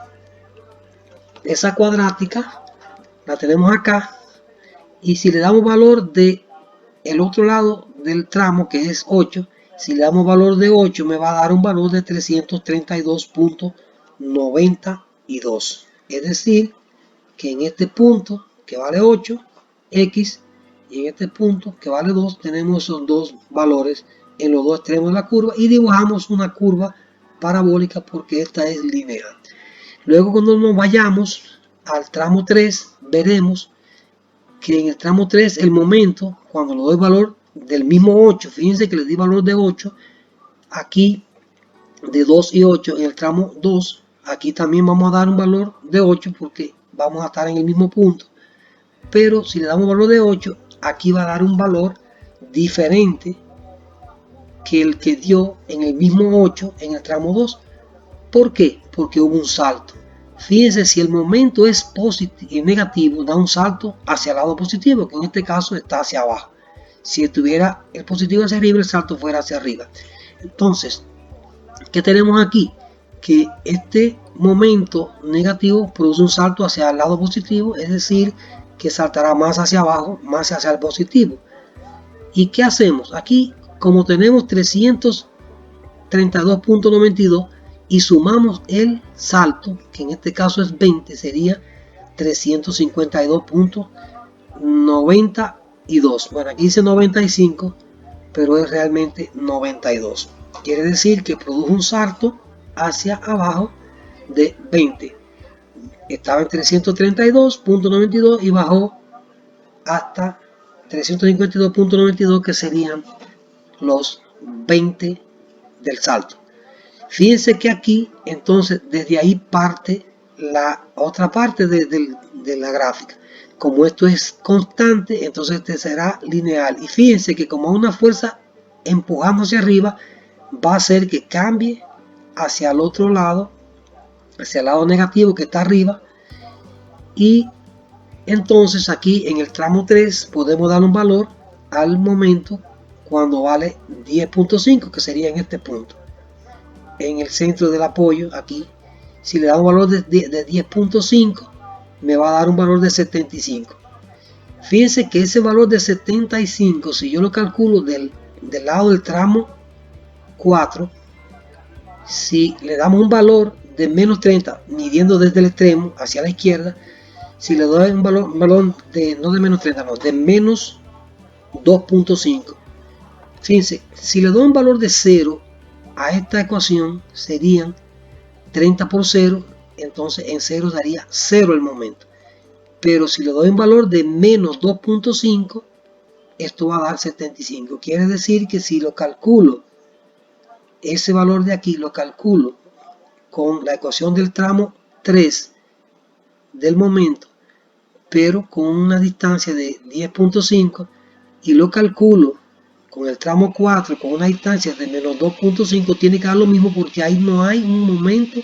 esa cuadrática la tenemos acá, y si le damos valor de el otro lado del tramo, que es 8, si le damos valor de 8, me va a dar un valor de 332.92. Es decir, que en este punto que vale 8, X, y en este punto que vale 2, tenemos esos dos valores en los dos extremos de la curva y dibujamos una curva parabólica porque esta es lineal. Luego, cuando nos vayamos al tramo 3, veremos que en el tramo 3 el momento, cuando le doy valor del mismo 8, fíjense que le di valor de 8, aquí de 2 y 8 en el tramo 2, aquí también vamos a dar un valor de 8 porque vamos a estar en el mismo punto, pero si le damos valor de 8, aquí va a dar un valor diferente que el que dio en el mismo 8 en el tramo 2. ¿Por qué? Porque hubo un salto. Fíjense, si el momento es positivo, negativo, da un salto hacia el lado positivo, que en este caso está hacia abajo. Si estuviera el positivo hacia arriba, el salto fuera hacia arriba. Entonces, ¿qué tenemos aquí? Que este momento negativo produce un salto hacia el lado positivo, es decir, que saltará más hacia abajo, más hacia el positivo. ¿Y qué hacemos? Aquí, como tenemos 332.92 y sumamos el salto, que en este caso es 20, sería 352.92. Bueno, aquí dice 95, pero es realmente 92. Quiere decir que produjo un salto hacia abajo de 20. Estaba en 332.92 y bajó hasta 352.92, que serían los 20 del salto. Fíjense que aquí, entonces, desde ahí parte la otra parte de la gráfica. Como esto es constante, entonces este será lineal. Y fíjense que como una fuerza empujando hacia arriba, va a hacer que cambie hacia el otro lado, hacia el lado negativo que está arriba. Y entonces aquí en el tramo 3 podemos dar un valor al momento cuando vale 10.5, que sería en este punto. En el centro del apoyo, aquí, si le damos un valor de 10.5, me va a dar un valor de 75. Fíjense que ese valor de 75, si yo lo calculo del lado del tramo 4, si le damos un valor de menos 30, midiendo desde el extremo hacia la izquierda, si le doy un valor de, no de menos 30, no, de menos 2.5. Fíjense, si le doy un valor de 0 a esta ecuación, serían 30 por 0, entonces en 0 daría 0 el momento. Pero si le doy un valor de menos 2.5, esto va a dar 75. Quiere decir que si lo calculo, ese valor de aquí lo calculo con la ecuación del tramo 3 del momento, pero con una distancia de 10.5, y lo calculo con el tramo 4 con una distancia de menos 2.5, tiene que dar lo mismo, porque ahí no hay un momento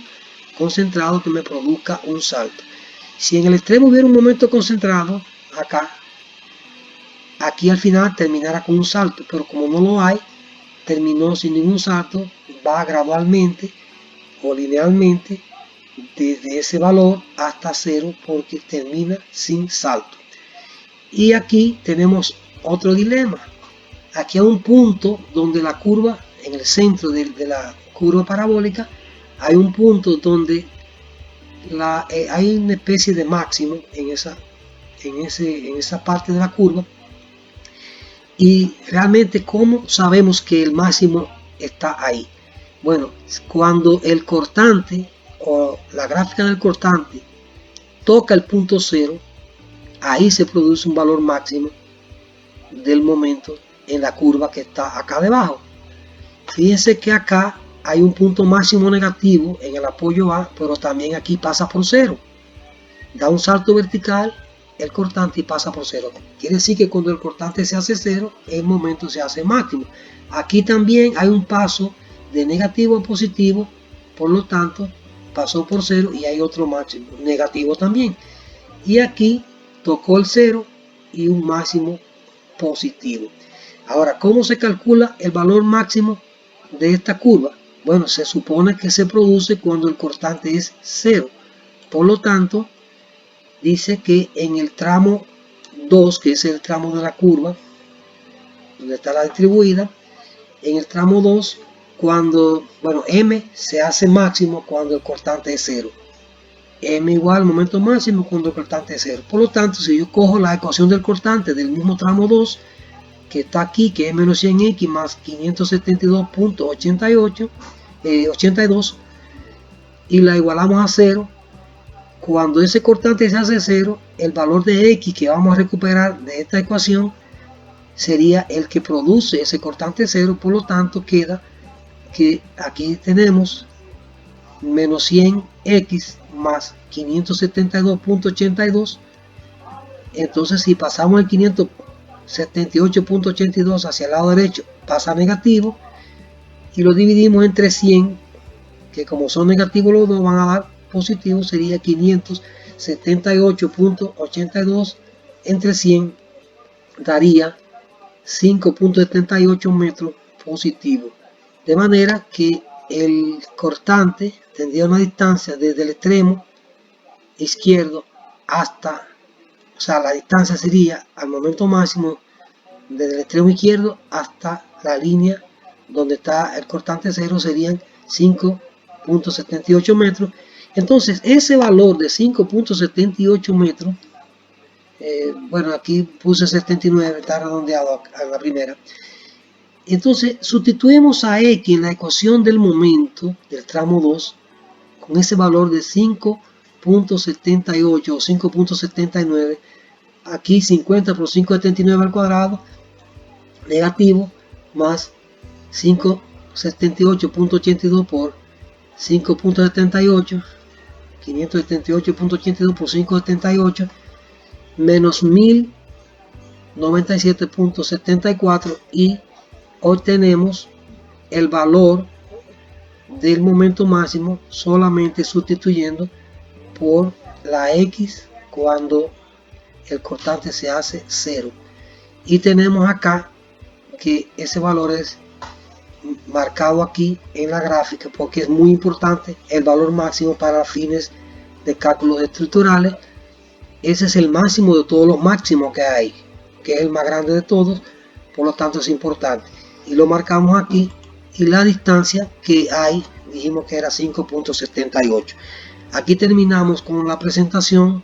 concentrado que me produzca un salto. Si en el extremo hubiera un momento concentrado, acá, aquí al final terminará con un salto, pero como no lo hay, terminó sin ningún salto, va gradualmente o linealmente desde ese valor hasta 0, porque termina sin salto. Y aquí tenemos otro dilema. Aquí hay un punto donde la curva, en el centro de la curva parabólica, hay un punto donde hay una especie de máximo en esa parte de la curva. Y realmente, ¿cómo sabemos que el máximo está ahí? Bueno, cuando el cortante o la gráfica del cortante toca el punto 0, ahí se produce un valor máximo del momento en la curva que está acá debajo. Fíjense que acá hay un punto máximo negativo en el apoyo A, pero también aquí pasa por 0. Da un salto vertical el cortante y pasa por 0. Quiere decir que cuando el cortante se hace 0, el momento se hace máximo. Aquí también hay un paso de negativo a positivo, por lo tanto pasó por 0 y hay otro máximo negativo también. Y aquí tocó el 0 y un máximo positivo. Ahora, ¿cómo se calcula el valor máximo de esta curva? Bueno, se supone que se produce cuando el cortante es 0. Por lo tanto, dice que en el tramo 2, que es el tramo de la curva, donde está la distribuida, en el tramo 2, cuando, bueno, M se hace máximo cuando el cortante es 0. M igual momento máximo cuando el cortante es 0. Por lo tanto, si yo cojo la ecuación del cortante del mismo tramo 2, que está aquí, que es menos 100x más 572.82, y la igualamos a 0, cuando ese cortante se hace 0, el valor de x que vamos a recuperar de esta ecuación sería el que produce ese cortante 0. Por lo tanto, queda que aquí tenemos menos 100x más 572.82. Entonces, si pasamos el 578.82 hacia el lado derecho, pasa negativo, y lo dividimos entre 100, que como son negativos los dos van a dar positivo, sería 578.82 entre 100, daría 5.78 metros positivo. De manera que el cortante tendría una distancia desde el extremo izquierdo hasta, o sea, la distancia sería al momento máximo desde el extremo izquierdo hasta la línea donde está el cortante 0, serían 5.78 metros. Entonces, ese valor de 5.78 metros, bueno, aquí puse 79, está redondeado a la primera. Entonces, sustituimos a X en la ecuación del momento del tramo 2 con ese valor de 5.78 o 5.79. Aquí 50 por 5.79 al cuadrado, negativo, más 578.82 por 5.78, 578.82 por 5.78, menos 1097.74, y obtenemos el valor del momento máximo solamente sustituyendo por la X cuando el cortante se hace 0. Y tenemos acá que ese valor es marcado aquí en la gráfica, porque es muy importante el valor máximo para fines de cálculos estructurales. ese es el máximo de todos los máximos que hay, que es el más grande de todos, por lo tanto es importante. Y lo marcamos aquí, y la distancia que hay, dijimos que era 5.78. Aquí terminamos con la presentación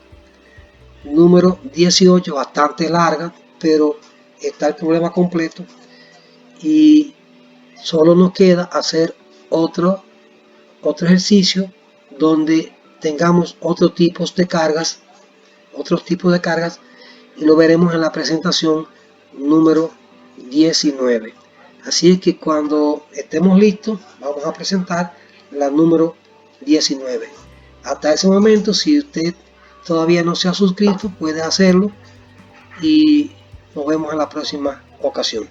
número 18, bastante larga, pero está el problema completo y solo nos queda hacer otro ejercicio donde tengamos otros tipos de cargas, y lo veremos en la presentación número 19. Así es que cuando estemos listos vamos a presentar la número 19. Hasta ese momento, si usted todavía no se ha suscrito, puede hacerlo y nos vemos en la próxima ocasión.